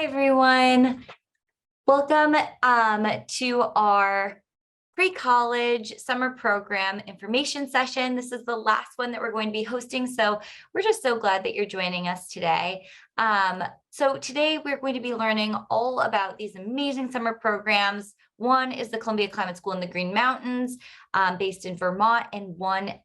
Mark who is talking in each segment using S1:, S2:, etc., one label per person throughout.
S1: Hi, everyone. Welcome to our pre-college summer program information session. This is the last one that we're going to be hosting, so we're just so glad that you're joining us today. So today we're going to be learning all about these amazing summer programs. One is the Columbia Climate School in the Green Mountains, based in Vermont, and one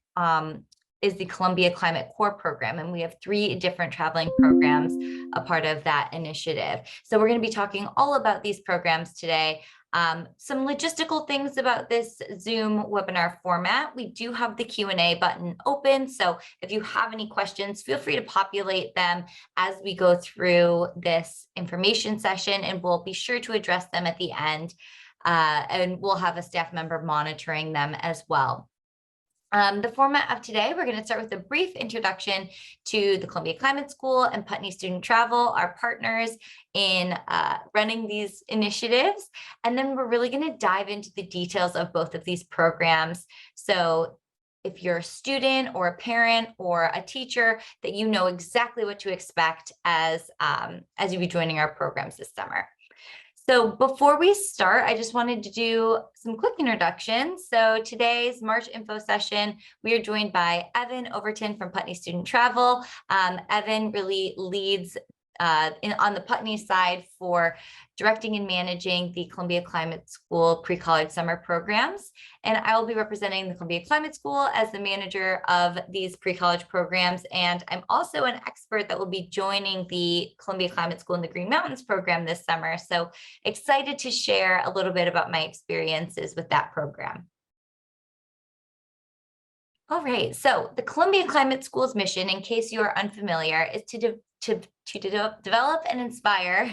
S1: is the Columbia Climate Core program. And we have 3 different traveling programs a part of that initiative. So we're going to be talking all about these programs today. Some logistical things about this Zoom webinar format. We do have the Q&A button open. So if you have any questions, feel free to populate them as we go through this information session, and we'll be sure to address them at the end. And we'll have a staff member monitoring them as well. The format of today, we're going to start with a brief introduction to the Columbia Climate School and Putney Student Travel, our partners in running these initiatives. And then we're really going to dive into the details of both of these programs. So if you're a student or a parent or a teacher, that you know exactly what to expect as you be joining our programs this summer. So before we start, I just wanted to do some quick introductions. So today's March info session, we are joined by Evan Overton from Putney Student Travel. Evan really leads on the Putney side for directing and managing the Columbia Climate School pre-college summer programs. And I will be representing the Columbia Climate School as the manager of these pre-college programs. And I'm also an expert that will be joining the Columbia Climate School in the Green Mountains program this summer. So excited to share a little bit about my experiences with that program. All right, so the Columbia Climate School's mission, in case you are unfamiliar, is to develop and inspire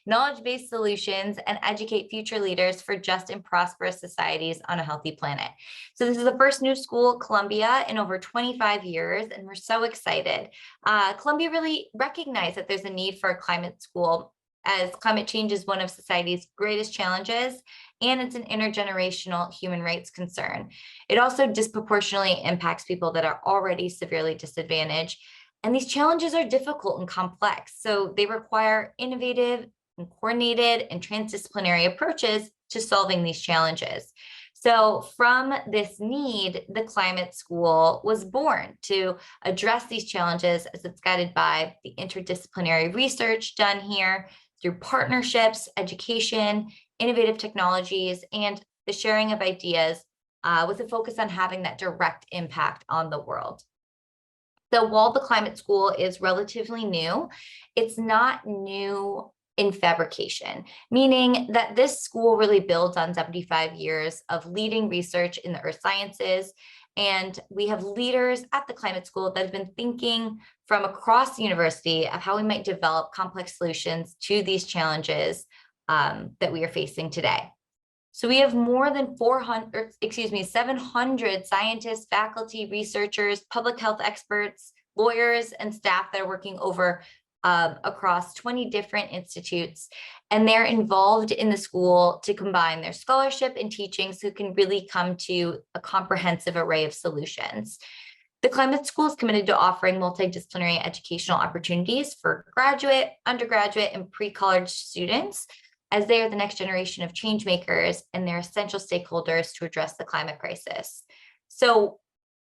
S1: knowledge-based solutions and educate future leaders for just and prosperous societies on a healthy planet. So this is the first new school at Columbia in over 25 years, and we're so excited. Columbia really recognized that there's a need for a climate school, as climate change is one of society's greatest challenges, and it's an intergenerational human rights concern. It also disproportionately impacts people that are already severely disadvantaged. And these challenges are difficult and complex, so they require innovative and coordinated and transdisciplinary approaches to solving these challenges. So from this need, the Climate School was born to address these challenges, as it's guided by the interdisciplinary research done here through partnerships, education, innovative technologies, and the sharing of ideas with a focus on having that direct impact on the world. So while the Climate School is relatively new, it's not new in fabrication, meaning that this school really builds on 75 years of leading research in the earth sciences. And we have leaders at the Climate School that have been thinking from across the university of how we might develop complex solutions to these challenges that we are facing today. So we have more than 700 scientists, faculty, researchers, public health experts, lawyers, and staff that are working over across 20 different institutes. And they're involved in the school to combine their scholarship and teaching so it can really come to a comprehensive array of solutions. The Climate School is committed to offering multidisciplinary educational opportunities for graduate, undergraduate, and pre-college students, as they are the next generation of change makers and they're essential stakeholders to address the climate crisis. So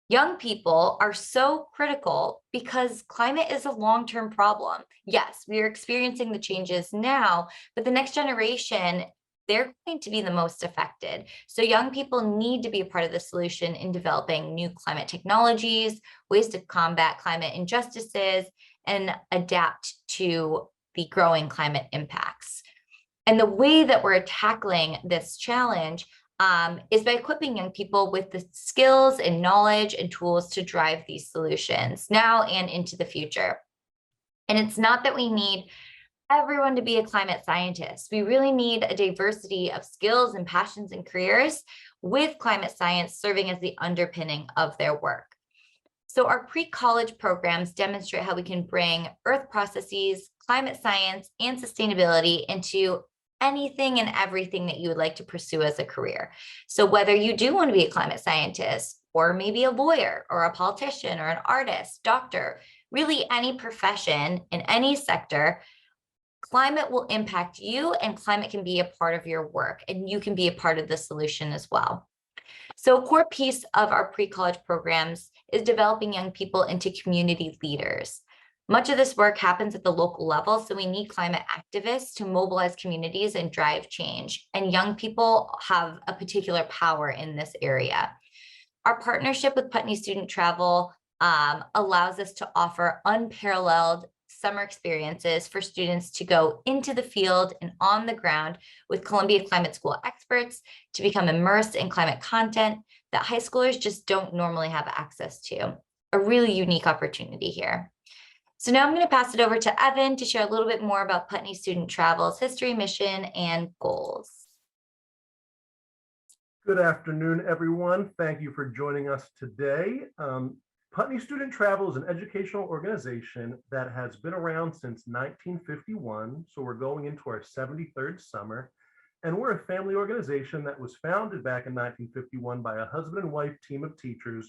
S1: young people are so critical because climate is a long-term problem. Yes, we are experiencing the changes now, but the next generation, they're going to be the most affected. So young people need to be a part of the solution in developing new climate technologies, ways to combat climate injustices, and adapt to the growing climate impacts. And the way that we're tackling this challenge is by equipping young people with the skills and knowledge and tools to drive these solutions now and into the future. And it's not that we need everyone to be a climate scientist. We really need a diversity of skills and passions and careers, with climate science serving as the underpinning of their work. So our pre-college programs demonstrate how we can bring earth processes, climate science, and sustainability into anything and everything that you would like to pursue as a career. So whether you do want to be a climate scientist, or maybe a lawyer, or a politician, or an artist, doctor, really any profession in any sector, climate will impact you and climate can be a part of your work and you can be a part of the solution as well. So a core piece of our pre-college programs is developing young people into community leaders. Much of this work happens at the local level, so we need climate activists to mobilize communities and drive change. And young people have a particular power in this area. Our partnership with Putney Student Travel allows us to offer unparalleled summer experiences for students to go into the field and on the ground with Columbia Climate School experts to become immersed in climate content that high schoolers just don't normally have access to. A really unique opportunity here. So now I'm going to pass it over to Evan to share a little bit more about Putney Student Travel's history, mission, and goals.
S2: Good afternoon, everyone. Thank you for joining us today. Putney Student Travel is an educational organization that has been around since 1951, so we're going into our 73rd summer, and we're a family organization that was founded back in 1951 by a husband and wife team of teachers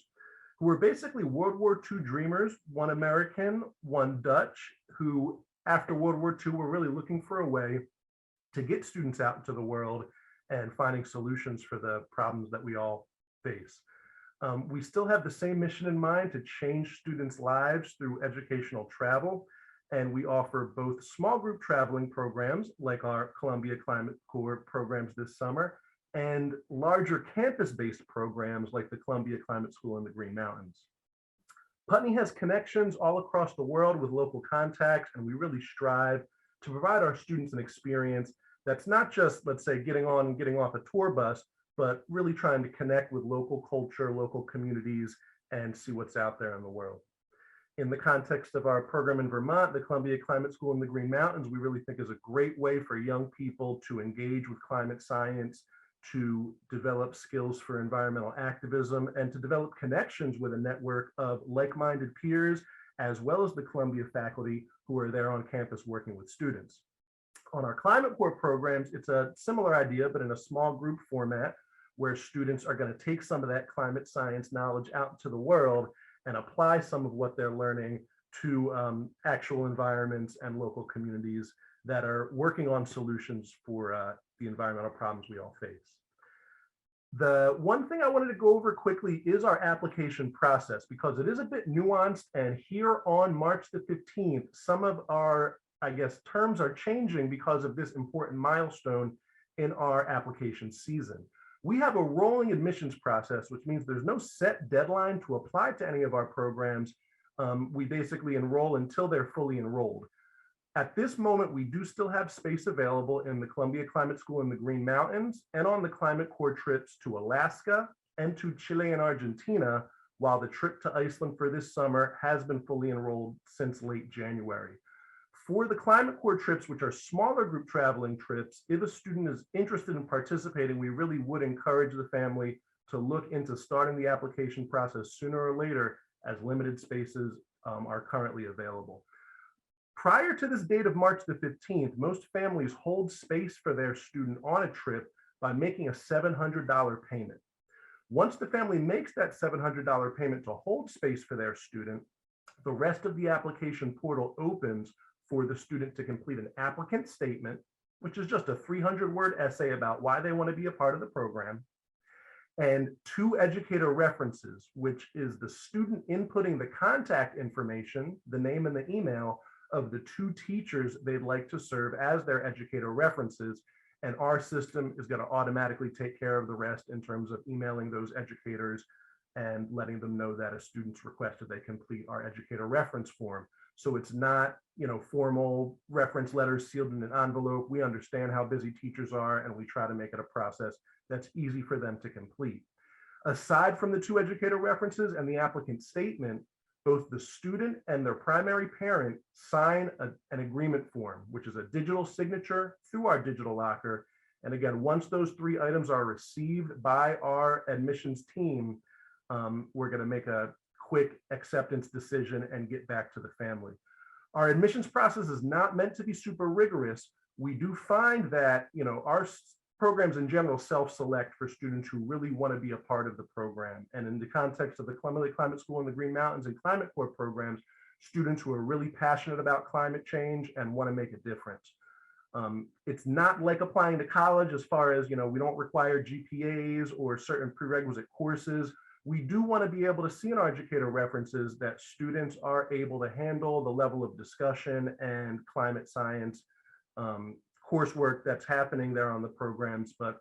S2: who were basically World War II dreamers, one American, one Dutch, who after World War II were really looking for a way to get students out into the world and finding solutions for the problems that we all face. We still have the same mission in mind to change students' lives through educational travel, and we offer both small group traveling programs like our Columbia Climate Corps programs this summer, and larger campus-based programs like the Columbia Climate School in the Green Mountains. Putney has connections all across the world with local contacts, and we really strive to provide our students an experience that's not just, let's say, getting on and getting off a tour bus, but really trying to connect with local culture, local communities, and see what's out there in the world. In the context of our program in Vermont, the Columbia Climate School in the Green Mountains, we really think is a great way for young people to engage with climate science, to develop skills for environmental activism, and to develop connections with a network of like-minded peers, as well as the Columbia faculty who are there on campus working with students. On our Climate Corps programs, it's a similar idea, but in a small group format where students are going to take some of that climate science knowledge out into the world and apply some of what they're learning to actual environments and local communities that are working on solutions for the environmental problems we all face. The one thing I wanted to go over quickly is our application process, because it is a bit nuanced, and here on March the 15th, some of our, I guess, terms are changing because of this important milestone in our application season. We have a rolling admissions process, which means there's no set deadline to apply to any of our programs. We basically enroll until they're fully enrolled. At this moment, we do still have space available in the Columbia Climate School in the Green Mountains and on the Climate Corps trips to Alaska and to Chile and Argentina, while the trip to Iceland for this summer has been fully enrolled since late January. For the Climate Corps trips, which are smaller group traveling trips, if a student is interested in participating, we really would encourage the family to look into starting the application process sooner or later, as limited spaces are currently available. Prior to this date of March the 15th, most families hold space for their student on a trip by making a $700 payment. Once the family makes that $700 payment to hold space for their student, the rest of the application portal opens for the student to complete an applicant statement, which is just a 300-word essay about why they want to be a part of the program, and 2 educator references, which is the student inputting the contact information, the name and the email of the 2 teachers they'd like to serve as their educator references. And our system is going to automatically take care of the rest in terms of emailing those educators and letting them know that a student's requested they complete our educator reference form. So it's not, formal reference letters sealed in an envelope. We understand how busy teachers are, and we try to make it a process that's easy for them to complete. Aside from the 2 educator references and the applicant statement, both the student and their primary parent sign an agreement form, which is a digital signature through our digital locker. And again, once those 3 items are received by our admissions team, we're going to make a quick acceptance decision and get back to the family. Our admissions process is not meant to be super rigorous. We do find that, our programs in general self-select for students who really want to be a part of the program. And in the context of the Columbia Climate School in the Green Mountains and Climate Corps programs, students who are really passionate about climate change and want to make a difference. It's not like applying to college as far as, we don't require GPAs or certain prerequisite courses. We do want to be able to see in our educator references that students are able to handle the level of discussion and climate science coursework that's happening there on the programs. But,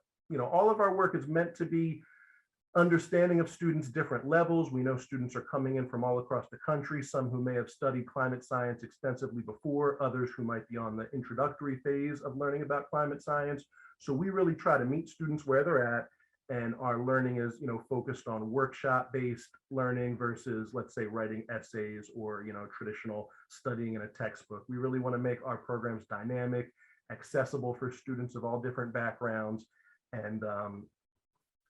S2: all of our work is meant to be understanding of students' different levels. We know students are coming in from all across the country, some who may have studied climate science extensively before, others who might be on the introductory phase of learning about climate science. So we really try to meet students where they're at, and our learning is, focused on workshop-based learning versus, let's say, writing essays or, traditional studying in a textbook. We really want to make our programs dynamic, accessible for students of all different backgrounds, and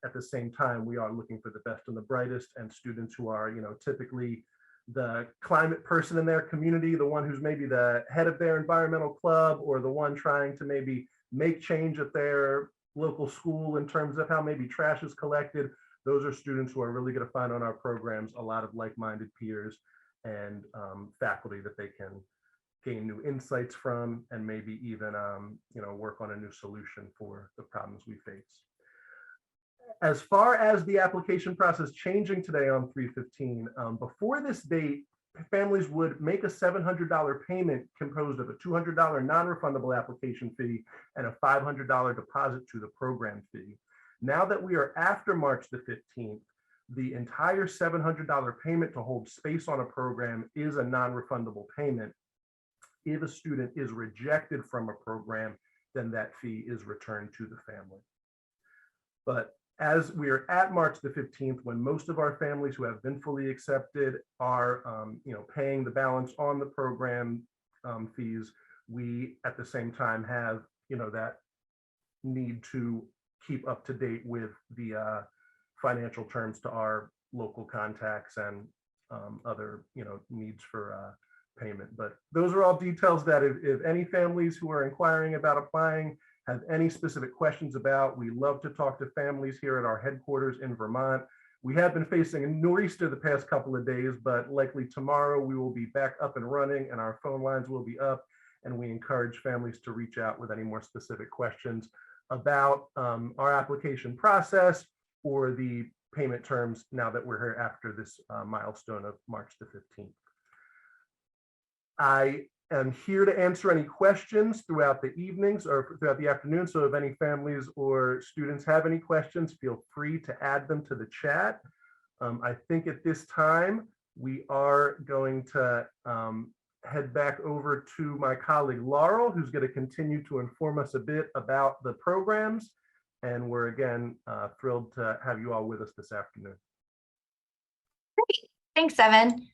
S2: at the same time, we are looking for the best and the brightest, and students who are, typically the climate person in their community, the one who's maybe the head of their environmental club, or the one trying to maybe make change at their local school in terms of how maybe trash is collected. Those are students who are really going to find on our programs a lot of like-minded peers and faculty that they can gain new insights from, and maybe even, work on a new solution for the problems we face. As far as the application process changing today on 3/15, before this date, families would make a $700 payment composed of a $200 non-refundable application fee and a $500 deposit to the program fee. Now that we are after March the 15th, the entire $700 payment to hold space on a program is a non-refundable payment. If a student is rejected from a program, then that fee is returned to the family. But as we are at March the 15th, when most of our families who have been fully accepted are, paying the balance on the program fees, we at the same time have, that need to keep up to date with the financial terms to our local contacts and other, needs for payment. But those are all details that if any families who are inquiring about applying have any specific questions about, we love to talk to families here at our headquarters in Vermont. We have been facing a nor'easter the past couple of days, but likely tomorrow we will be back up and running and our phone lines will be up, and we encourage families to reach out with any more specific questions about our application process or the payment terms now that we're here after this milestone of March the 15th. I am here to answer any questions throughout the evenings or throughout the afternoon. So if any families or students have any questions, feel free to add them to the chat. I think at this time, we are going to head back over to my colleague Laurel, who's going to continue to inform us a bit about the programs. And we're again thrilled to have you all with us this afternoon.
S1: Great. Thanks, Evan.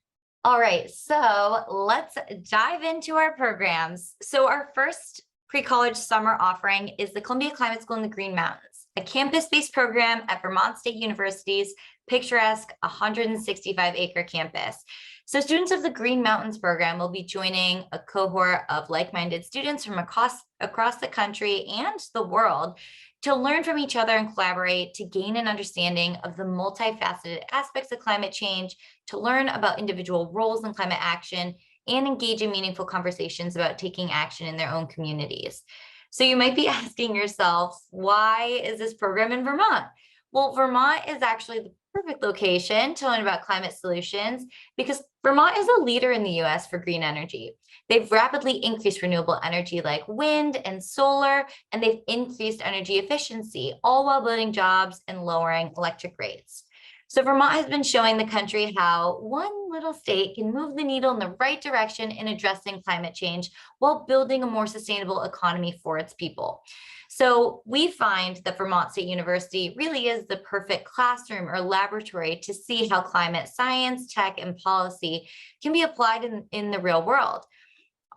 S1: All right, so let's dive into our programs. So our first pre-college summer offering is the Columbia Climate School in the Green Mountains, a campus-based program at Vermont State University's picturesque 165-acre campus. So students of the Green Mountains program will be joining a cohort of like-minded students from across the country and the world to learn from each other and collaborate to gain an understanding of the multifaceted aspects of climate change, to learn about individual roles in climate action, and engage in meaningful conversations about taking action in their own communities. So you might be asking yourself, why is this program in Vermont? Well, Vermont is actually the perfect location to learn about climate solutions because Vermont is a leader in the US for green energy. They've rapidly increased renewable energy like wind and solar, and they've increased energy efficiency, all while building jobs and lowering electric rates. So Vermont has been showing the country how one little state can move the needle in the right direction in addressing climate change while building a more sustainable economy for its people. So we find that Vermont State University really is the perfect classroom or laboratory to see how climate science, tech, and policy can be applied in the real world.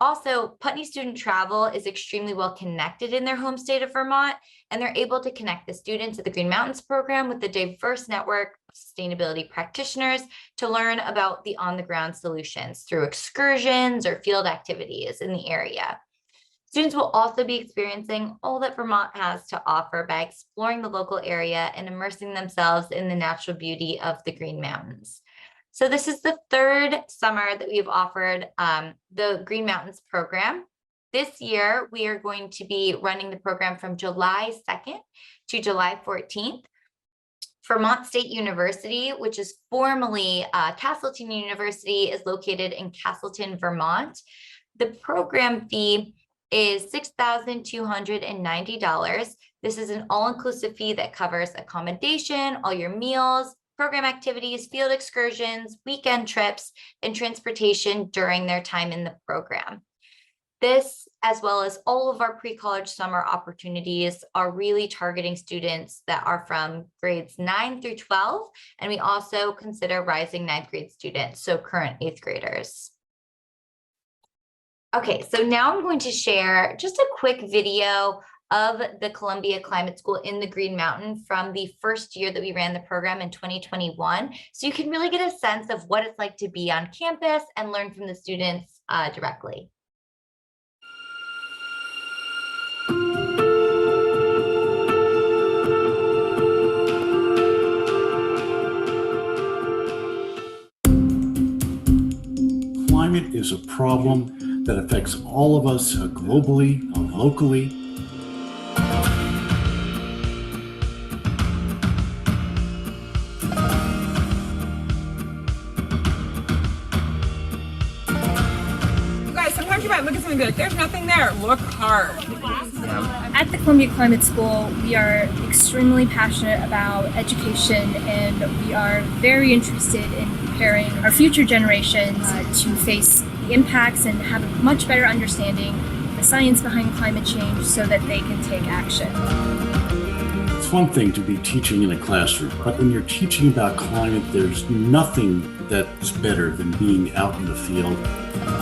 S1: Also, Putney Student Travel is extremely well connected in their home state of Vermont, and they're able to connect the students at the Green Mountains program with a diverse network of sustainability practitioners to learn about the on-the-ground solutions through excursions or field activities in the area. Students will also be experiencing all that Vermont has to offer by exploring the local area and immersing themselves in the natural beauty of the Green Mountains. So this is the third summer that we've offered the Green Mountains program. this year, we are going to be running the program from July 2nd to July 14th. Vermont State University, which is formerly Castleton University, is located in Castleton, Vermont. The program fee is $6,290. This is an all-inclusive fee that covers accommodation, all your meals, program activities, field excursions, weekend trips, and transportation during their time in the program. This, as well as all of our pre-college summer opportunities, are really targeting students that are from grades 9 through 12. And we also consider rising ninth grade students, so current 8th graders. Okay, so now I'm going to share just a quick video of the Columbia Climate School in the Green Mountain from the first year that we ran the program in 2021. So you can really get a sense of what it's like to be on campus and learn from the students directly.
S3: Climate is a problem that affects all of us globally, locally.
S4: You guys, sometimes you might look at something and be like, there's nothing there. Look hard.
S5: At the Columbia Climate School, we are extremely passionate about education, and we are very interested in preparing our future generations to face the impacts and have a much better understanding of the science behind climate change so that they can take action.
S3: It's one thing to be teaching in a classroom, but when you're teaching about climate, there's nothing that's better than being out in the field.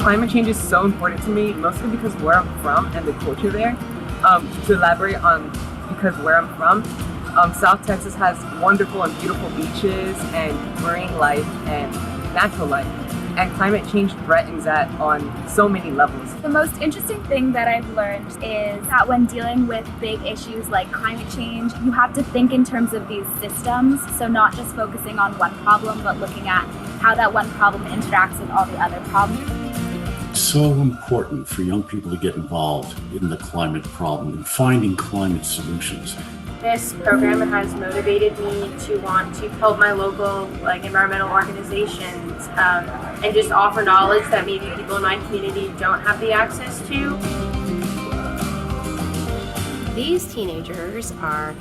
S4: Climate change is so important to me, mostly because where I'm from and the culture there. To elaborate on because where I'm from, South Texas has wonderful and beautiful beaches and marine life and natural life. And climate change threatens that on so many levels.
S6: The most interesting thing that I've learned is that when dealing with big issues like climate change, you have to think in terms of these systems. So not just focusing on one problem, but looking at how that one problem interacts with all the other problems.
S3: It's so important for young people to get involved in the climate problem and finding climate solutions.
S7: This program has motivated me to want to help my local environmental organizations and just offer knowledge that maybe people in my community don't have the access to.
S8: These teenagers are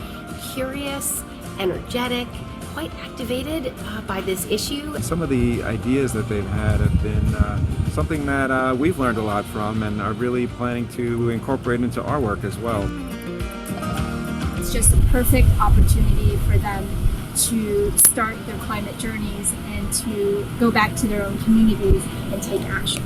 S8: curious, energetic, quite activated by this issue.
S9: Some of the ideas that they've had have been something that we've learned a lot from and are really planning to incorporate into our work as well.
S5: It's just a perfect opportunity for them to start their climate journeys and to go back to their own communities and take action.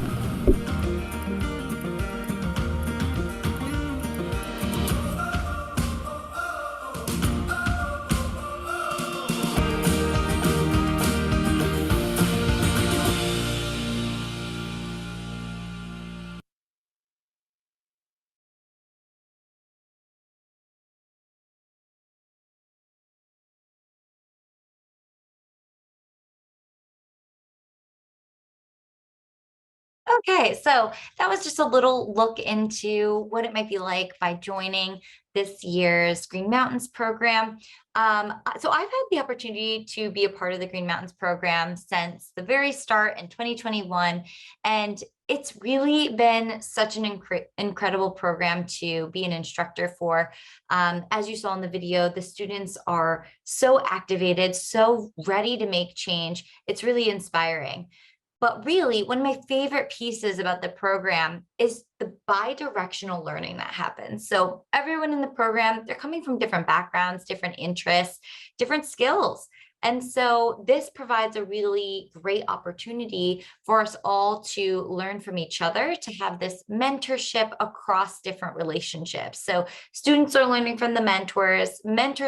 S1: Okay, so that was just a little look into what it might be like by joining this year's Green Mountains program. So I've had the opportunity to be a part of the Green Mountains program since the very start in 2021, and it's really been such an incredible program to be an instructor for. As you saw in the video, the students are so activated, so ready to make change. It's really inspiring. But really, one of my favorite pieces about the program is the bi-directional learning that happens. So everyone in the program, they're coming from different backgrounds, different interests, different skills. And so this provides a really great opportunity for us all to learn from each other, to have this mentorship across different relationships. So students are learning from the mentors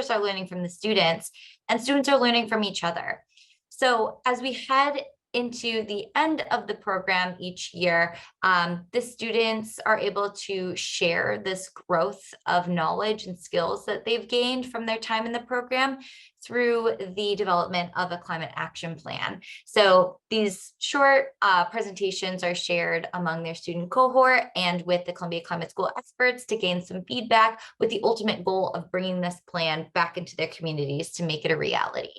S1: are learning from the students, and students are learning from each other. So as we head into the end of the program each year, the students are able to share this growth of knowledge and skills that they've gained from their time in the program through the development of a climate action plan. So these short presentations are shared among their student cohort and with the Columbia Climate School experts to gain some feedback, with the ultimate goal of bringing this plan back into their communities to make it a reality.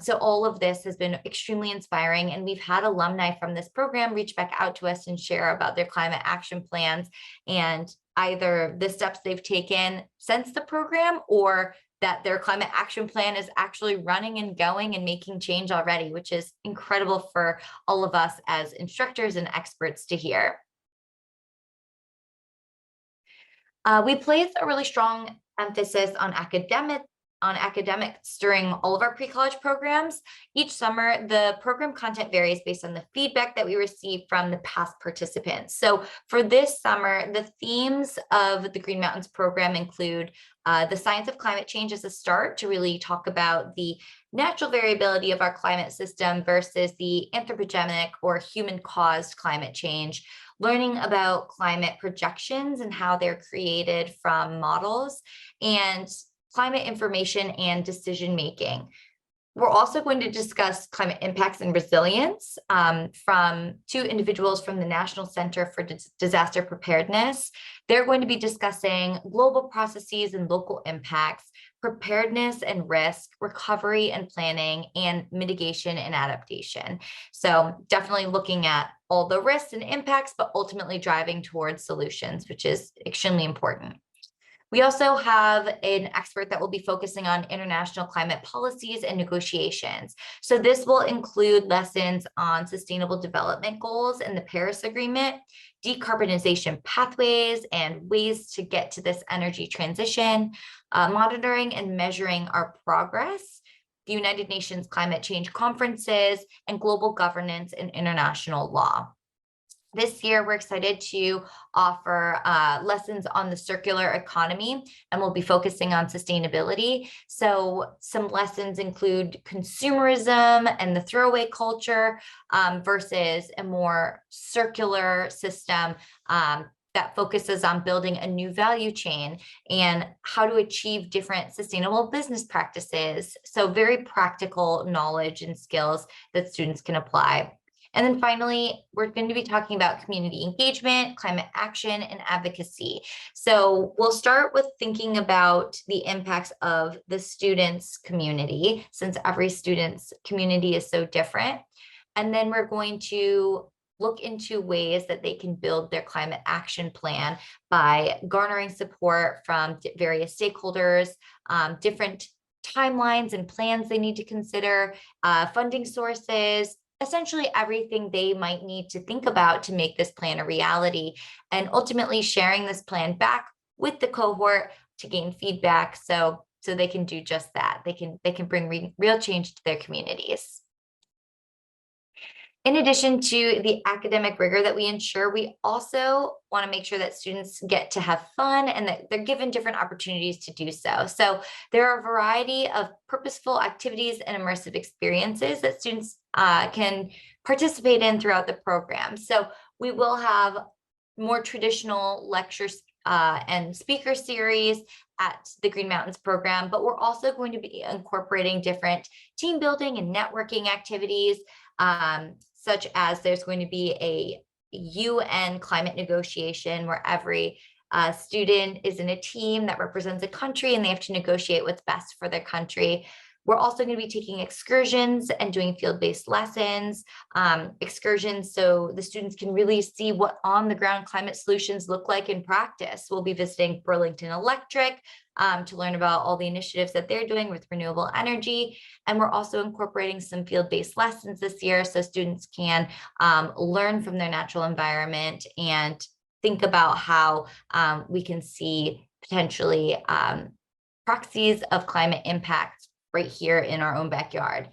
S1: So all of this has been extremely inspiring, and we've had alumni from this program reach back out to us and share about their climate action plans and either the steps they've taken since the program, or that their climate action plan is actually running and going and making change already, which is incredible for all of us as instructors and experts to hear. We place a really strong emphasis on academics during all of our pre-college programs. Each summer, the program content varies based on the feedback that we receive from the past participants. So for this summer, the themes of the Green Mountains program include the science of climate change as a start, to really talk about the natural variability of our climate system versus the anthropogenic or human-caused climate change, learning about climate projections and how they're created from models, and climate information and decision making. We're also going to discuss climate impacts and resilience from two individuals from the National Center for Disaster Preparedness. They're going to be discussing global processes and local impacts, preparedness and risk, recovery and planning, and mitigation and adaptation. So definitely looking at all the risks and impacts, but ultimately driving towards solutions, which is extremely important. We also have an expert that will be focusing on international climate policies and negotiations. So this will include lessons on sustainable development goals and the Paris Agreement, decarbonization pathways and ways to get to this energy transition, monitoring and measuring our progress, the United Nations climate change conferences, and global governance and international law. This year, we're excited to offer lessons on the circular economy, and we'll be focusing on sustainability. So some lessons include consumerism and the throwaway culture versus a more circular system that focuses on building a new value chain and how to achieve different sustainable business practices. So very practical knowledge and skills that students can apply. And then finally, we're going to be talking about community engagement, climate action, and advocacy. So we'll start with thinking about the impacts of the students' community, since every student's community is so different. And then we're going to look into ways that they can build their climate action plan by garnering support from various stakeholders, different timelines and plans they need to consider, funding sources, essentially everything they might need to think about to make this plan a reality, and ultimately sharing this plan back with the cohort to gain feedback so they can do just that. They can bring real change to their communities. In addition to the academic rigor that we ensure, we also want to make sure that students get to have fun and that they're given different opportunities to do so. So there are a variety of purposeful activities and immersive experiences that students can participate in throughout the program. So we will have more traditional lectures and speaker series at the Green Mountains program, but we're also going to be incorporating different team building and networking activities, such as there's going to be a UN climate negotiation where every student is in a team that represents a country and they have to negotiate what's best for their country. We're also going to be taking excursions and doing field-based lessons, excursions so the students can really see what on-the-ground climate solutions look like in practice. We'll be visiting Burlington Electric to learn about all the initiatives that they're doing with renewable energy. And we're also incorporating some field-based lessons this year so students can learn from their natural environment and think about how we can see potentially proxies of climate impact right here in our own backyard.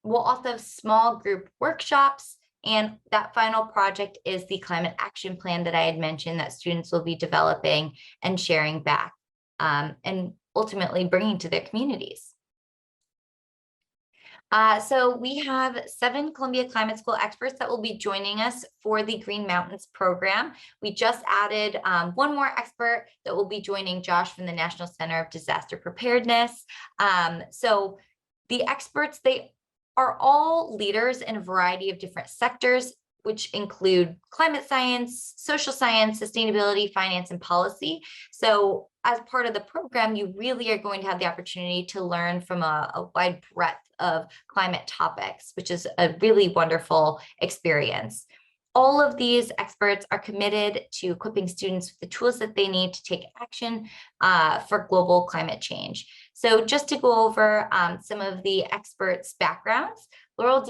S1: We'll also have small group workshops, and that final project is the climate action plan that I had mentioned that students will be developing and sharing back, and ultimately bringing to their communities. So we have 7 Columbia Climate School experts that will be joining us for the Green Mountains program. We just added one more expert that will be joining Josh from the National Center of Disaster Preparedness. So The experts, they are all leaders in a variety of different sectors, which include climate science, social science, sustainability, finance, and policy. So as part of the program, you really are going to have the opportunity to learn from a wide breadth of climate topics, which is a really wonderful experience. All of these experts are committed to equipping students with the tools that they need to take action for global climate change. So just to go over some of the experts' backgrounds, Laurel,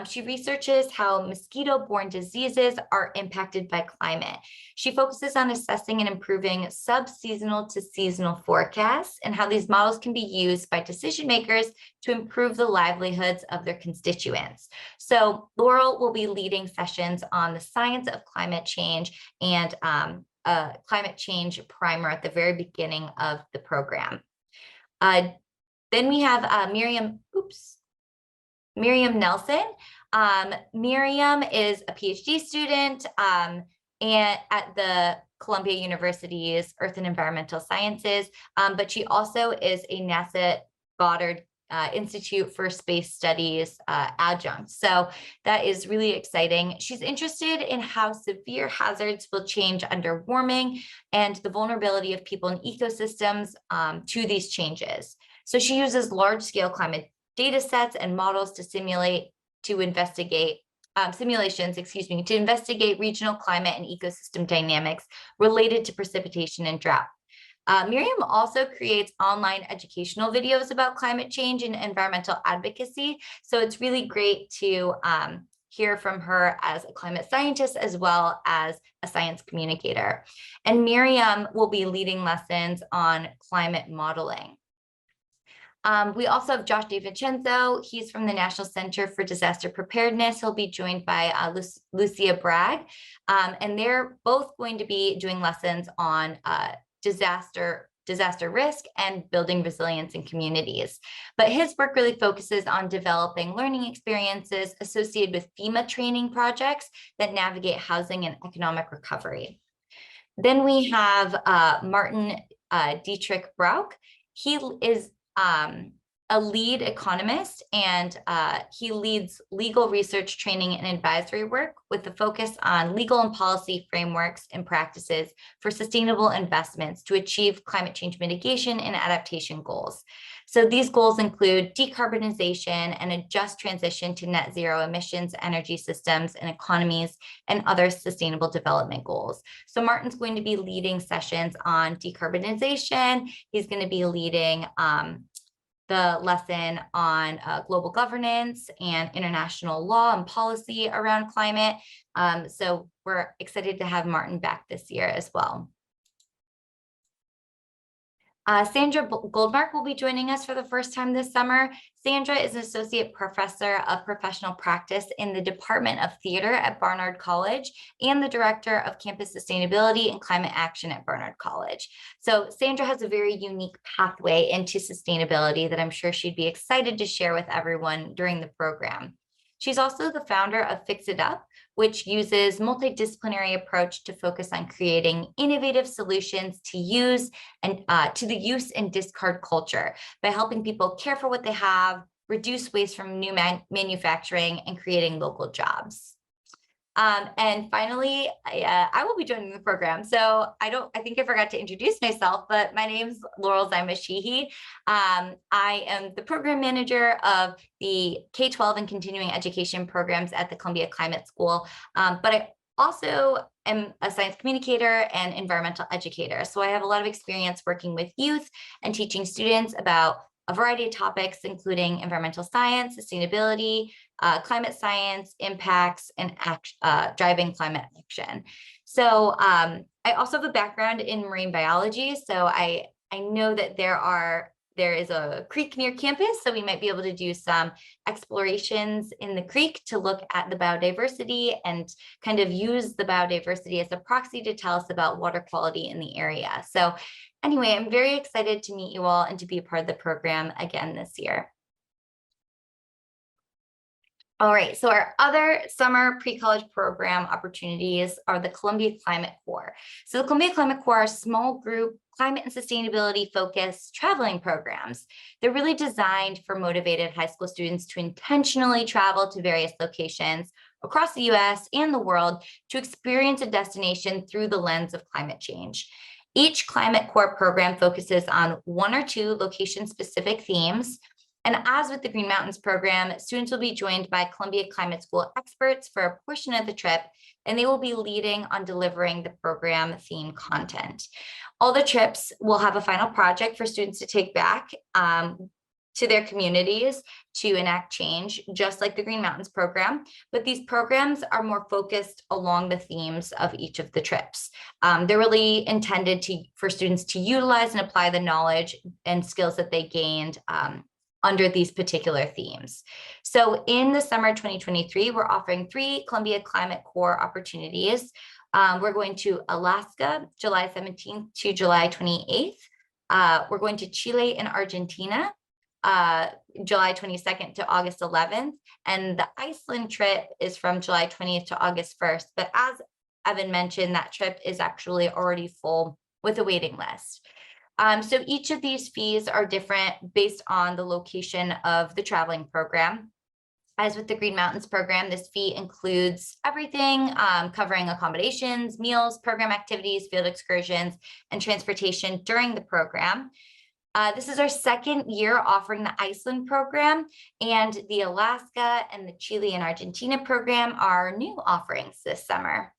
S1: she researches how mosquito-borne diseases are impacted by climate. She focuses on assessing and improving sub-seasonal to seasonal forecasts and how these models can be used by decision makers to improve the livelihoods of their constituents. So Laurel will be leading sessions on the science of climate change and a climate change primer at the very beginning of the program. Then we have Miriam Nelson. Miriam is a PhD student and at the Columbia University's Earth and Environmental Sciences, but she also is a NASA Goddard Institute for Space Studies adjunct. So that is really exciting. She's interested in how severe hazards will change under warming and the vulnerability of people and ecosystems to these changes. So she uses large-scale climate data sets and models to investigate regional climate and ecosystem dynamics related to precipitation and drought. Miriam also creates online educational videos about climate change and environmental advocacy. So it's really great to hear from her as a climate scientist as well as a science communicator. And Miriam will be leading lessons on climate modeling. We also have Josh DeVincenzo. He's from the National Center for Disaster Preparedness. He'll be joined by Lucia Bragg, and they're both going to be doing lessons on disaster risk and building resilience in communities. But his work really focuses on developing learning experiences associated with FEMA training projects that navigate housing and economic recovery. Then we have Martin Dietrich Brauch. He is a lead economist, and he leads legal research training and advisory work with a focus on legal and policy frameworks and practices for sustainable investments to achieve climate change mitigation and adaptation goals. So these goals include decarbonization and a just transition to net zero emissions, energy systems and economies, and other sustainable development goals. So Martin's going to be leading sessions on decarbonization. He's going to be leading the lesson on global governance and international law and policy around climate. So we're excited to have Martin back this year as well. Sandra Goldmark will be joining us for the first time this summer. Sandra is an associate professor of professional practice in the Department of Theater at Barnard College and the director of campus sustainability and climate action at Barnard College. So Sandra has a very unique pathway into sustainability that I'm sure she'd be excited to share with everyone during the program. She's also the founder of Fix It Up, which uses multidisciplinary approach to focus on creating innovative solutions to use and to the use and discard culture by helping people care for what they have, reduce waste from new manufacturing, and creating local jobs. And finally, I will be joining the program. So I think I forgot to introduce myself, but my name is Laurel Zaima-Sheehy. I am the program manager of the K-12 and continuing education programs at the Columbia Climate School. But I also am a science communicator and environmental educator. So I have a lot of experience working with youth and teaching students about a variety of topics, including environmental science, sustainability, climate science, impacts, and driving climate action. So I also have a background in marine biology. So I know that there is a creek near campus, so we might be able to do some explorations in the creek to look at the biodiversity and kind of use the biodiversity as a proxy to tell us about water quality in the area. So anyway, I'm very excited to meet you all and to be a part of the program again this year. All right, so our other summer pre-college program opportunities are the Columbia Climate Corps. So the Columbia Climate Corps are small group climate and sustainability focused traveling programs. They're really designed for motivated high school students to intentionally travel to various locations across the US and the world to experience a destination through the lens of climate change. Each Climate Corps program focuses on one or two location-specific themes. And as with the Green Mountains program, students will be joined by Columbia Climate School experts for a portion of the trip, and they will be leading on delivering the program theme content. All the trips will have a final project for students to take back to their communities to enact change, just like the Green Mountains program. But these programs are more focused along the themes of each of the trips. They're really intended for students to utilize and apply the knowledge and skills that they gained under these particular themes. So in the summer 2023, we're offering 3 Columbia Climate Corps opportunities. We're going to Alaska, July 17th to July 28th. We're going to Chile and Argentina, July 22nd to August 11th. And the Iceland trip is from July 20th to August 1st. But as Evan mentioned, that trip is actually already full with a waiting list. So each of these fees are different based on the location of the traveling program. As with the Green Mountains program, this fee includes everything, covering accommodations, meals, program activities, field excursions, and transportation during the program. This is our second year offering the Iceland program, and the Alaska and the Chile and Argentina program are new offerings this summer.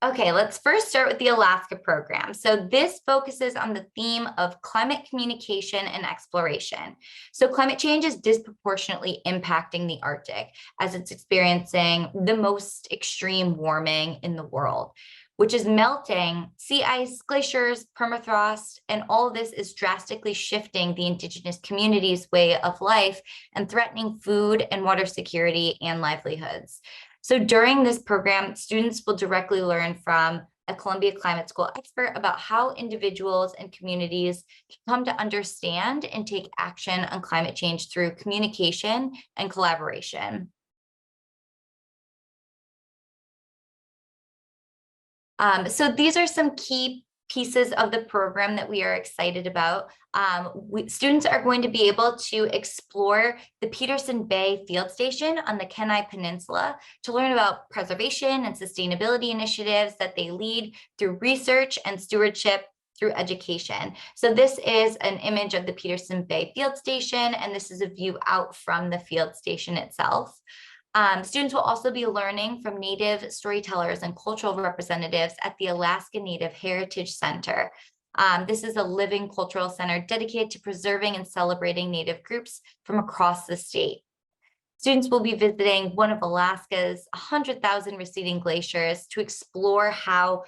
S1: Okay, let's first start with the Alaska program. So this focuses on the theme of climate communication and exploration. So climate change is disproportionately impacting the Arctic as it's experiencing the most extreme warming in the world, which is melting sea ice, glaciers, permafrost, and all of this is drastically shifting the indigenous community's way of life and threatening food and water security and livelihoods. So during this program, students will directly learn from a Columbia Climate School expert about how individuals and communities can come to understand and take action on climate change through communication and collaboration. So these are some key pieces of the program that we are excited about. Students are going to be able to explore the Peterson Bay Field Station on the Kenai Peninsula to learn about preservation and sustainability initiatives that they lead through research and stewardship through education. So this is an image of the Peterson Bay Field Station, and this is a view out from the field station itself. Students will also be learning from Native storytellers and cultural representatives at the Alaska Native Heritage Center. This is a living cultural center dedicated to preserving and celebrating Native groups from across the state. Students will be visiting one of Alaska's 100,000 receding glaciers to explore how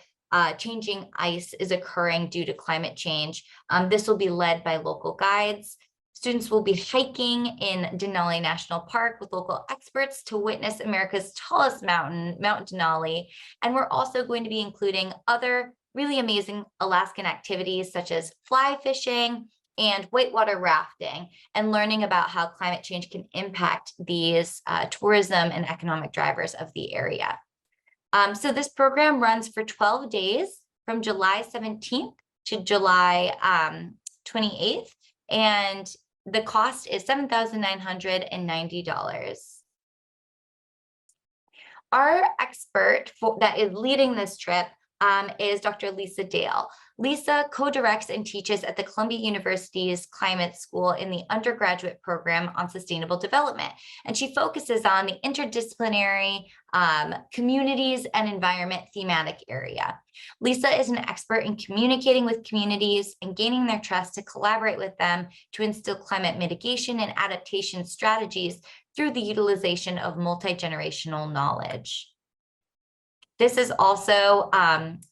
S1: changing ice is occurring due to climate change. This will be led by local guides. Students will be hiking in Denali National Park with local experts to witness America's tallest mountain, Mount Denali. And we're also going to be including other really amazing Alaskan activities such as fly fishing and whitewater rafting, and learning about how climate change can impact these tourism and economic drivers of the area. So this program runs for 12 days from July 17th to July 28th. And the cost is $7,990. Our expert that is leading this trip is Dr. Lisa Dale. Lisa co-directs and teaches at the Columbia University's Climate School in the undergraduate program on sustainable development. And she focuses on the interdisciplinary communities and environment thematic area. Lisa is an expert in communicating with communities and gaining their trust to collaborate with them to instill climate mitigation and adaptation strategies through the utilization of multi-generational knowledge. This is also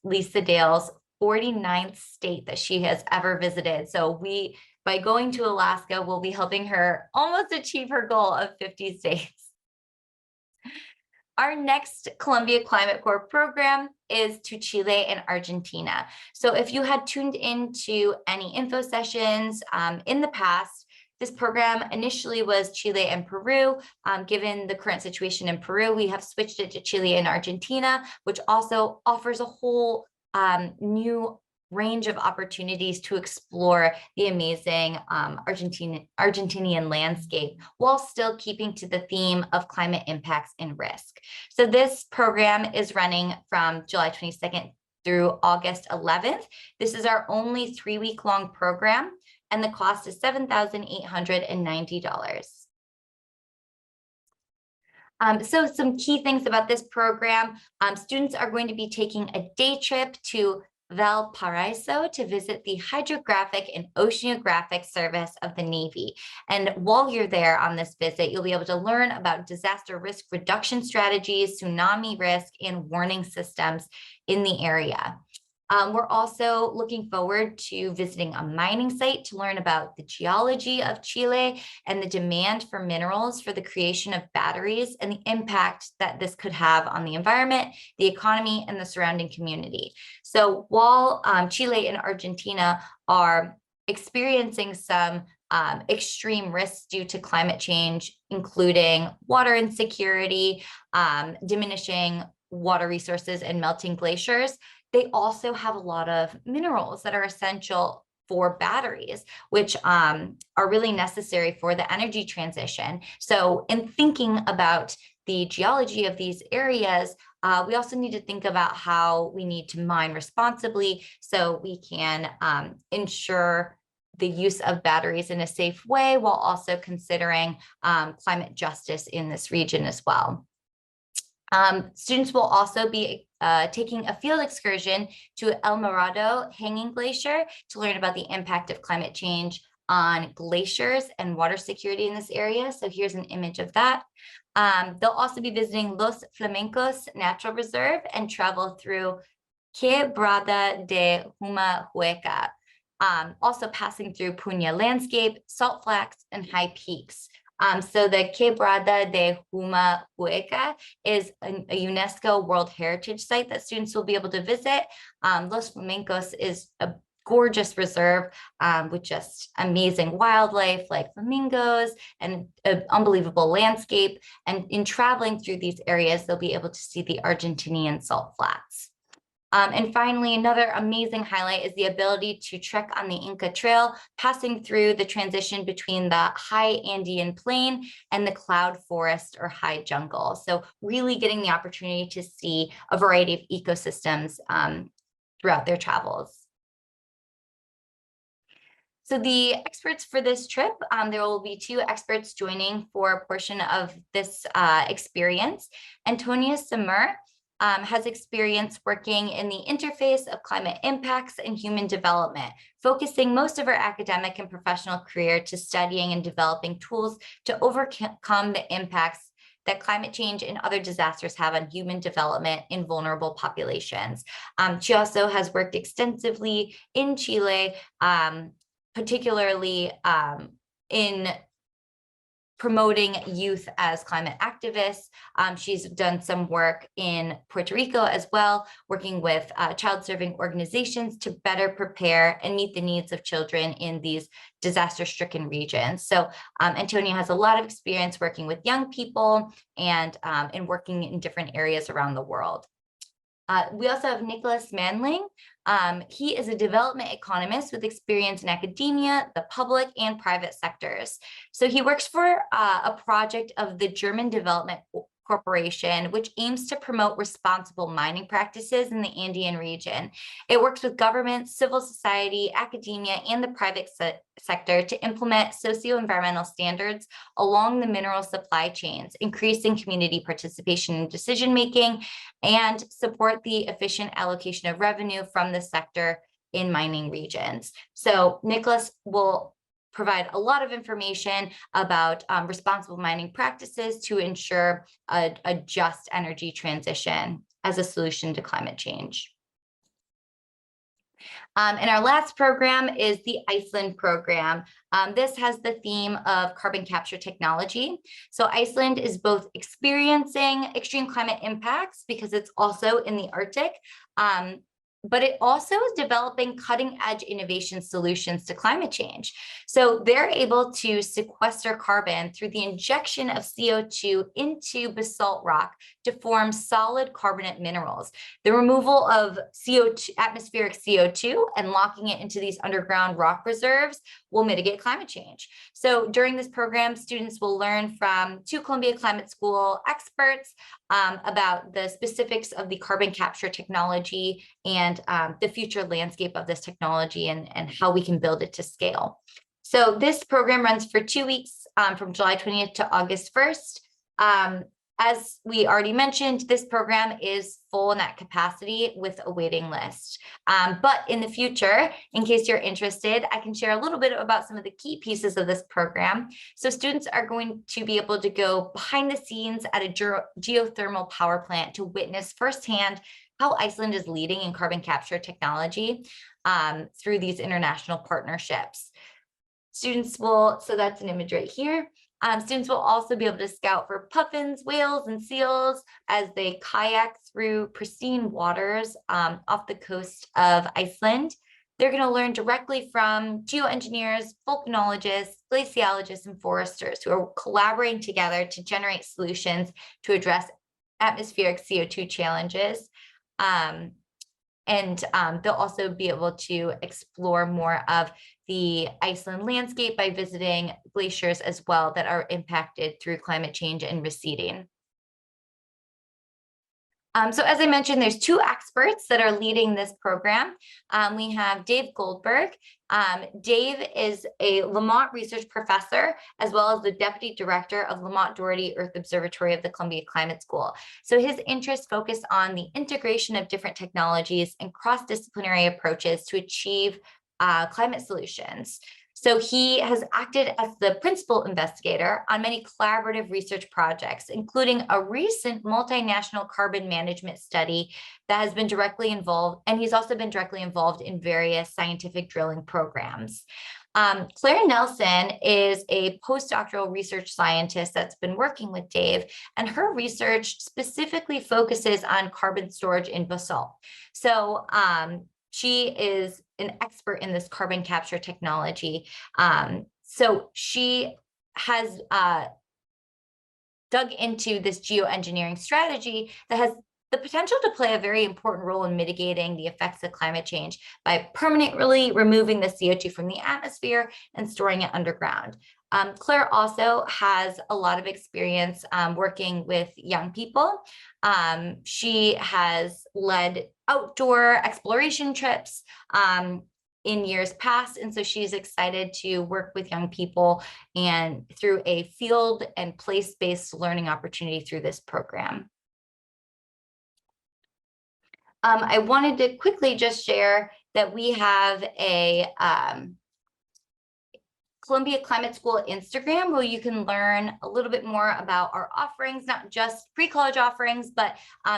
S1: Lisa Dale's 49th state that she has ever visited. So by going to Alaska, we'll be helping her almost achieve her goal of 50 states. Our next Columbia Climate Corps program is to Chile and Argentina. So if you had tuned into any info sessions in the past, This program initially was Chile and Peru. Given the current situation in Peru, we have switched it to Chile and Argentina, which also offers a whole new range of opportunities to explore the amazing Argentinian landscape while still keeping to the theme of climate impacts and risk. So this program is running from July 22nd through August 11th. This is our only 3-week-long program, and the cost is $7,890. So some key things about this program. Students are going to be taking a day trip to Valparaiso to visit the Hydrographic and Oceanographic Service of the Navy. And while you're there on this visit, you'll be able to learn about disaster risk reduction strategies, tsunami risk, and warning systems in the area. We're also looking forward to visiting a mining site to learn about the geology of Chile and the demand for minerals for the creation of batteries and the impact that this could have on the environment, the economy, and the surrounding community. So while Chile and Argentina are experiencing some extreme risks due to climate change, including water insecurity, diminishing water resources, and melting glaciers, they also have a lot of minerals that are essential for batteries, which are really necessary for the energy transition. So in thinking about the geology of these areas, we also need to think about how we need to mine responsibly so we can ensure the use of batteries in a safe way while also considering climate justice in this region as well. Students will also be taking a field excursion to El Morado Hanging Glacier to learn about the impact of climate change on glaciers and water security in this area. So here's an image of that. They'll also be visiting Los Flamencos Natural Reserve and travel through Quebrada de Humahueca, also passing through Punya Landscape, Salt Flats, and High Peaks. So the Quebrada de Humahueca is a UNESCO World Heritage Site that students will be able to visit. Los Flamencos is a gorgeous reserve with just amazing wildlife like flamingos and an unbelievable landscape. And in traveling through these areas, they'll be able to see the Argentinian salt flats. And finally, another amazing highlight is the ability to trek on the Inca Trail, passing through the transition between the high Andean plain and the cloud forest or high jungle. So really getting the opportunity to see a variety of ecosystems throughout their travels. So the experts for this trip, there will be 2 experts joining for a portion of this experience. Antonia Samur has experience working in the interface of climate impacts and human development, focusing most of her academic and professional career to studying and developing tools to overcome the impacts that climate change and other disasters have on human development in vulnerable populations. She also has worked extensively in Chile, particularly in promoting youth as climate activists. She's done some work in Puerto Rico as well, working with child-serving organizations to better prepare and meet the needs of children in these disaster-stricken regions. So Antonia has a lot of experience working with young people and in working in different areas around the world. We also have Nicholas Manling. He is a development economist with experience in academia, the public and private sectors. So he works for a project of the German Development Corporation, which aims to promote responsible mining practices in the Andean region. It works with government, civil society, academia, and the private sector to implement socio-environmental standards along the mineral supply chains, increasing community participation in decision-making, and support the efficient allocation of revenue from the sector in mining regions. So Nicholas will provide a lot of information about responsible mining practices to ensure a just energy transition as a solution to climate change. And our last program is the Iceland program. This has the theme of carbon capture technology. So Iceland is both experiencing extreme climate impacts because it's also in the Arctic, but it also is developing cutting edge innovation solutions to climate change. So they're able to sequester carbon through the injection of CO2 into basalt rock to form solid carbonate minerals. The removal of CO2, atmospheric CO2, and locking it into these underground rock reserves will mitigate climate change. So during this program, students will learn from 2 Columbia Climate School experts about the specifics of the carbon capture technology and the future landscape of this technology and how we can build it to scale. So this program runs for 2 weeks from July 20th to August 1st. As we already mentioned, this program is full in at capacity with a waiting list. But in the future, in case you're interested, I can share a little bit about some of the key pieces of this program. So students are going to be able to go behind the scenes at a geothermal power plant to witness firsthand how Iceland is leading in carbon capture technology through these international partnerships. Students will, so that's an image right here. Students will also be able to scout for puffins, whales, and seals as they kayak through pristine waters off the coast of Iceland. They're going to learn directly from geoengineers, volcanologists, glaciologists, and foresters who are collaborating together to generate solutions to address atmospheric CO2 challenges. They'll also be able to explore more of the Iceland landscape by visiting glaciers as well that are impacted through climate change and receding. So as I mentioned, there's 2 experts that are leading this program. We have Dave Goldberg. Dave is a Lamont Research Professor, as well as the Deputy Director of Lamont Doherty Earth Observatory of the Columbia Climate School. So his interests focus on the integration of different technologies and cross-disciplinary approaches to achieve climate solutions. So he has acted as the principal investigator on many collaborative research projects, including a recent multinational carbon management study that has been directly involved, and he's also been directly involved in various scientific drilling programs. Claire Nelson is a postdoctoral research scientist that's been working with Dave, and her research specifically focuses on carbon storage in basalt. So she is an expert in this carbon capture technology. So she has dug into this geoengineering strategy that has the potential to play a very important role in mitigating the effects of climate change by permanently removing the CO2 from the atmosphere and storing it underground. Claire also has a lot of experience working with young people. She has led outdoor exploration trips in years past, and so she's excited to work with young people and through a field and place-based learning opportunity through this program. I wanted to quickly just share that we have a Columbia Climate School Instagram where you can learn a little bit more about our offerings, not just pre-college offerings, but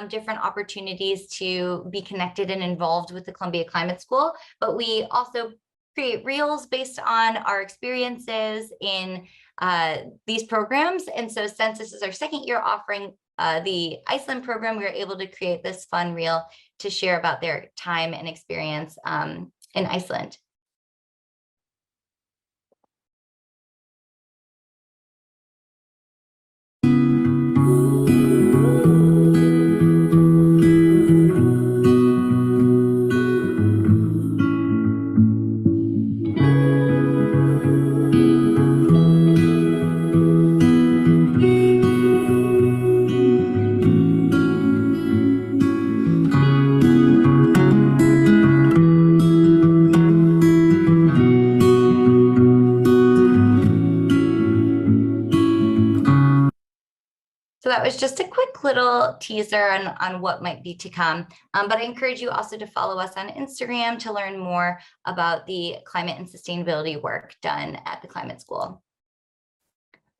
S1: different opportunities to be connected and involved with the Columbia Climate School. But we also create reels based on our experiences in these programs. And so since this is our 2nd year offering the Iceland program, we were able to create this fun reel to share about their time and experience in Iceland. So that was just a quick little teaser on what might be to come. But I encourage you also to follow us on Instagram to learn more about the climate and sustainability work done at the Climate School.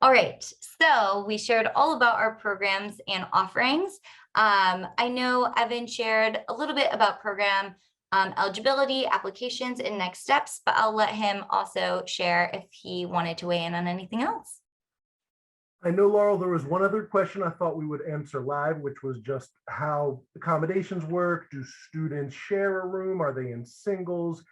S1: All right, so we shared all about our programs and offerings. I know Evan shared a little bit about program eligibility, applications, and next steps, but I'll let him also share if he wanted to weigh in on anything else.
S2: I know, Laurel, there was one other question I thought we would answer live, which was just how accommodations work. Do students share a room? Are they in singles?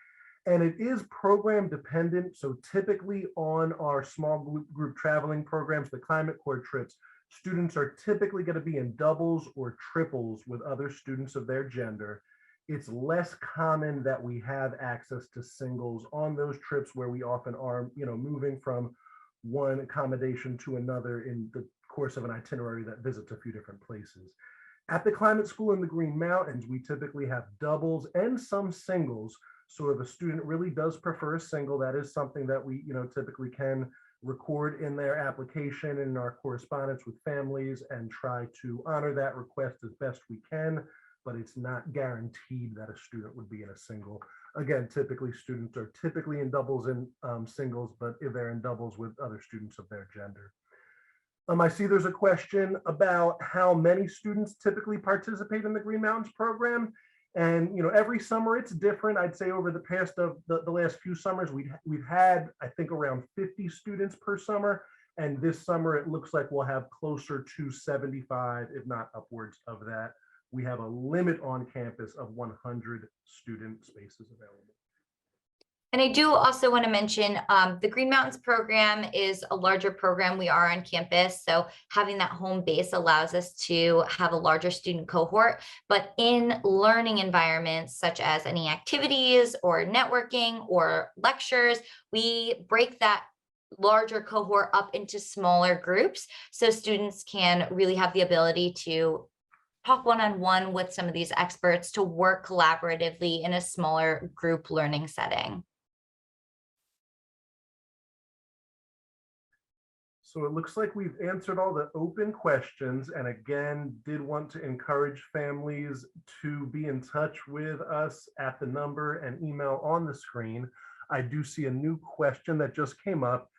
S2: And it is program dependent. So typically on our small group traveling programs, the Climate Corps trips, students are typically going to be in doubles or triples with other students of their gender. It's less common that we have access to singles on those trips where we often are, moving from one accommodation to another in the course of an itinerary that visits a few different places. At the Climate School in the Green Mountains, we typically have doubles and some singles. So if a student really does prefer a single, that is something that we, typically can record in their application and in our correspondence with families and try to honor that request as best we can, but it's not guaranteed that a student would be in a single. Again, typically students are typically in doubles and singles, but if they're in doubles with other students of their gender. I see there's a question about how many students typically participate in the Green Mountains program. And every summer it's different. I'd say over the past of the last few summers, we've had, I think, around 50 students per summer. And this summer it looks like we'll have closer to 75, if not upwards of that. We have a limit on campus of 100 student spaces available.
S1: And I do also want to mention the Green Mountains program is a larger program. We are on campus, so having that home base allows us to have a larger student cohort. But in learning environments, such as any activities or networking or lectures, we break that larger cohort up into smaller groups so students can really have the ability to talk one-on-one with some of these experts, to work collaboratively in a smaller group learning setting.
S2: So it looks like we've answered all the open questions, and again, did want to encourage families to be in touch with us at the number and email on the screen. I do see a new question that just came up.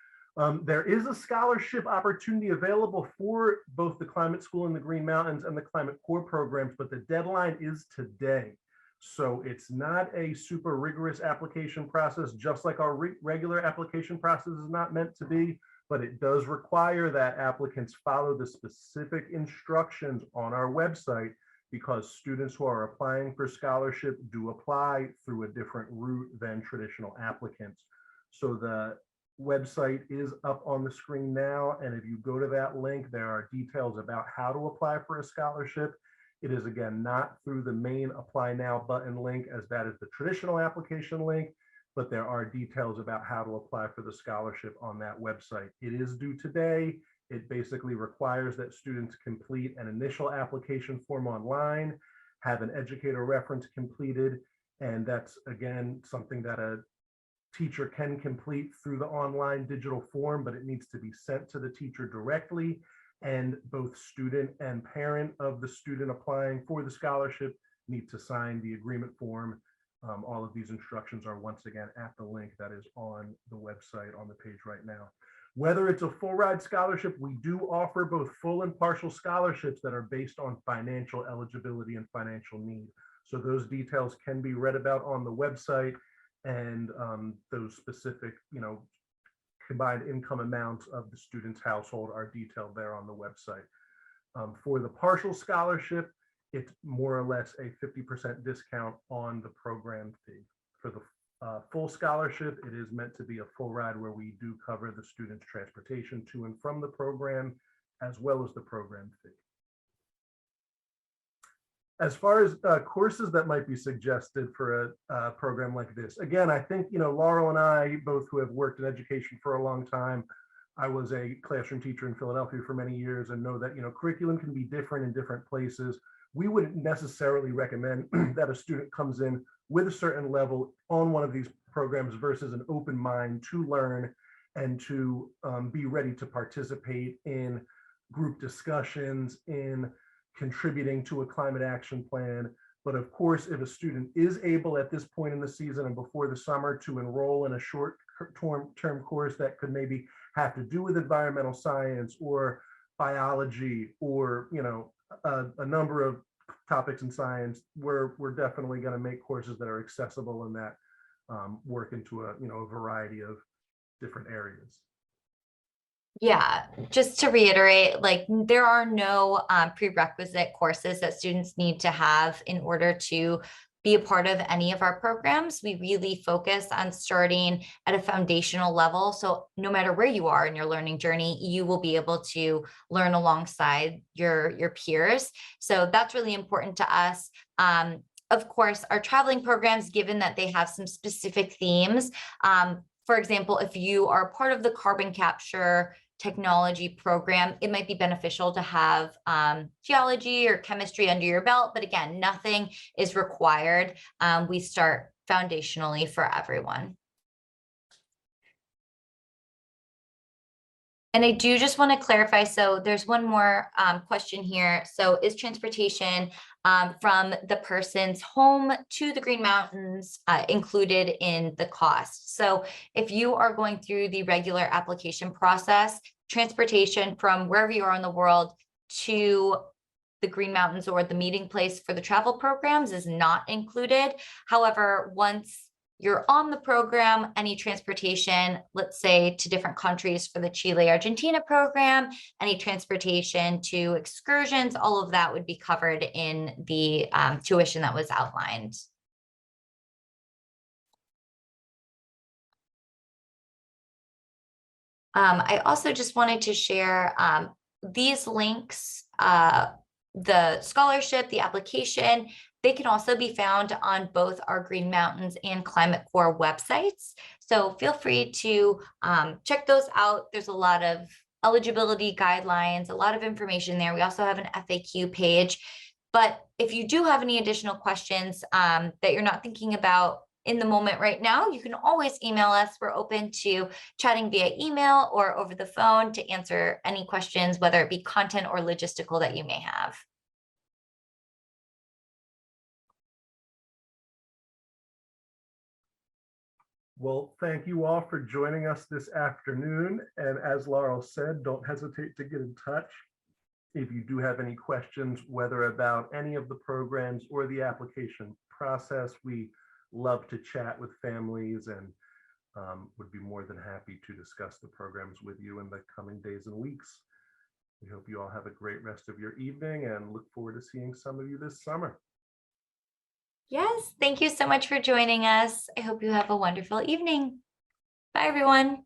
S2: There is a scholarship opportunity available for both the Climate School in the Green Mountains and the Climate Corps programs, but the deadline is today. So it's not a super rigorous application process, just like our regular application process is not meant to be, but it does require that applicants follow the specific instructions on our website, because students who are applying for scholarship do apply through a different route than traditional applicants. So the website is up on the screen now, and if you go to that link, there are details about how to apply for a scholarship. It is, again, not through the main Apply Now button link, as that is the traditional application link, but there are details about how to apply for the scholarship on that website. It is due today. It basically requires that students complete an initial application form online, have an educator reference completed, and that's, again, something that a teacher can complete through the online digital form, but it needs to be sent to the teacher directly, and both student and parent of the student applying for the scholarship need to sign the agreement form. All of these instructions are once again at the link that is on the website on the page right now. Whether it's a full ride scholarship, we do offer both full and partial scholarships that are based on financial eligibility and financial need. So those details can be read about on the website, and those specific, combined income amounts of the student's household are detailed there on the website. For the partial scholarship, it's more or less a 50% discount on the program fee. For the full scholarship, it is meant to be a full ride where we do cover the student's transportation to and from the program, as well as the program fee. As far as courses that might be suggested for a program like this, again, I think, Laurel and I, both who have worked in education for a long time, I was a classroom teacher in Philadelphia for many years and know that, curriculum can be different in different places. We wouldn't necessarily recommend that a student comes in with a certain level on one of these programs versus an open mind to learn and to be ready to participate in group discussions, in contributing to a climate action plan. But of course, if a student is able at this point in the season and before the summer to enroll in a short-term course that could maybe have to do with environmental science or biology or, a number of topics in science, we're definitely going to make courses that are accessible and that work into a variety of different areas.
S1: Yeah, just to reiterate, like there are no prerequisite courses that students need to have in order to be a part of any of our programs. We really focus on starting at a foundational level. So no matter where you are in your learning journey, you will be able to learn alongside your peers. So that's really important to us. Of course, our traveling programs, given that they have some specific themes, for example, if you are part of the carbon capture technology program, it might be beneficial to have geology or chemistry under your belt. But again, nothing is required. We start foundationally for everyone. And I do just want to clarify, so there's one more question here. So is transportation from the person's home to the Green Mountains included in the cost? So if you are going through the regular application process, transportation from wherever you are in the world to the Green Mountains or the meeting place for the travel programs is not included. However, once you're on the program, any transportation, let's say to different countries for the Chile, Argentina program, any transportation to excursions, all of that would be covered in the tuition that was outlined. I also just wanted to share these links, the scholarship, the application, they can also be found on both our Green Mountains and Climate Corps websites. So feel free to check those out. There's a lot of eligibility guidelines, a lot of information there. We also have an FAQ page. But if you do have any additional questions that you're not thinking about in the moment right now, you can always email us. We're open to chatting via email or over the phone to answer any questions, whether it be content or logistical that you may have.
S2: Well, thank you all for joining us this afternoon. And as Laurel said, don't hesitate to get in touch if you do have any questions, whether about any of the programs or the application process. We love to chat with families and would be more than happy to discuss the programs with you in the coming days and weeks. We hope you all have a great rest of your evening and look forward to seeing some of you this summer.
S1: Yes, thank you so much for joining us. I hope you have a wonderful evening. Bye, everyone.